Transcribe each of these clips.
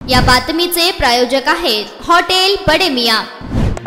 या बातमीचे प्रायोजक आहेत हॉटेल बडे मियां।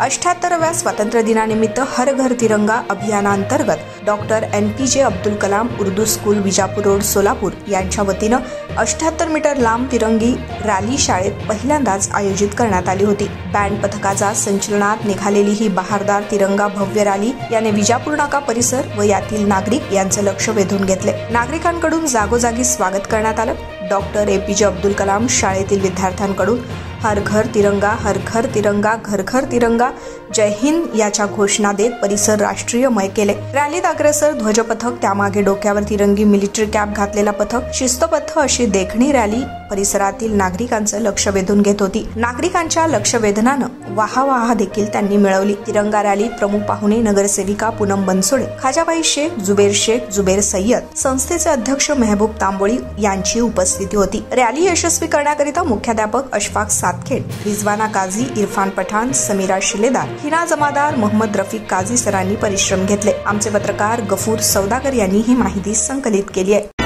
78व्या स्वातंत्र्य दिनानिमित्त हर घर तिरंगा अभियानांतर्गत doctor NPJ Abdul Kalam Urdu school Vijapur road Solapur यांच्या वतीनं 78 मीटर लांब तिरंगी रॅली शाळेत पहिल्यांदाच आयोजित करण्यात आली होती। बँड पथकाचा संचलनात निघालेली ही बहारदार तिरंगा भव्य रॅली याने विजापूर नाका परिसर व यातील नागरिक यांचे लक्ष वेधून घेतले। नागरिकांकडून जागोजागी स्वागत करण्यात आलं। डॉक्टर APJ अब्दुल कलाम शाळेतील विद्यार्थ्यांकडून हर घर तिरंगा, घर घर तिरंगा, जय हिंद याच्या घोषणा देत परिसर राष्ट्रीयमय केले। रॅलीत अग्रेसर ध्वज पथक, त्यामागे डोक्यावर तिरंगी मिलिटरी कॅप घातलेला पथक, शिस्तबद्ध अशी देखणी रॅली परिसरातील नागरिकांचं लक्ष वेधून घेत होती। नागरिकांच्या लक्ष वेधनानं वाहवाह देखील त्यांनी मिळवली। तिरंगा रॅलीत प्रमुख पाहुणे नगरसेविका पूनम बनसोडे, खाजाबाई शेख, जुबेर सय्यद, संस्थेचे अध्यक्ष मेहबूब तांबोळी यांची उपस्थिती होती। रॅली यशस्वी करण्याकरिता मुख्याध्यापक अशफाक सातखेड, रिजवाना काझी, इरफान पठाण, समीरा शिलेदार, हिना जमादार, मोहम्मद रफीक काझी सरांनी परिश्रम घेतले। आमचे पत्रकार गफूर सौदागर यांनी ही माहिती संकलित केली आहे।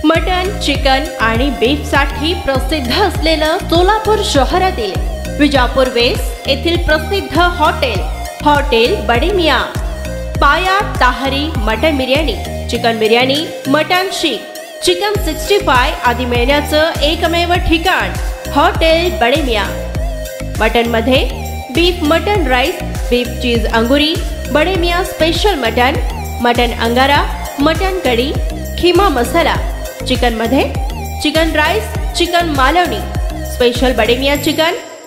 मटन, चिकन आणि बीफ साठी प्रसिद्ध असलेलं सोलापूर शहरातील विजापूर वेस्ट येथील प्रसिद्ध हॉटेल बडे मियां। पाया, ताहरी, mutton biryani, chicken biryani, mutton शीख, चिकन 65 आदी मिळण्याचं एकमेव ठिकाण हॉटेल बडे मियां। मटन मध्ये beef mutton rice, beef cheese अंगुरी, बडे मियां स्पेशल मटन अंगारा, मटन कढी, खिमा मसाला। चिकन मध्ये chicken rice, chicken Malvani, special Bade Miyan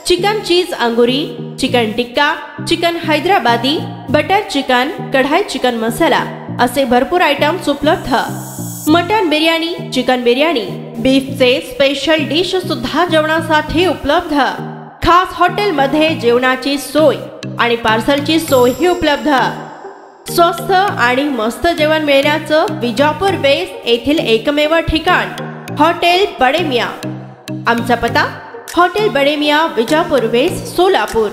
chicken cheese अंगुरी, chicken tikka, chicken Hyderabadi, butter chicken, kadai chicken masala असे भरपूर आयटम्स उपलब्ध। मटन बिर्याणी, चिकन बिर्याणी, बीफचे स्पेशल डिश सुद्धा जेवणासाठी उपलब्ध। खास हॉटेल मध्ये जेवणाची सोय आणि पार्सलची सोयही उपलब्ध। स्वस्त आणि मस्त जेवण मिळण्याचं विजापूर वेस्ट येथील एकमेव ठिकाण हॉटेल बडे मियां। आमचा पत्ता हॉटेल बडे मियां, विजापूर वेस्ट, सोलापूर।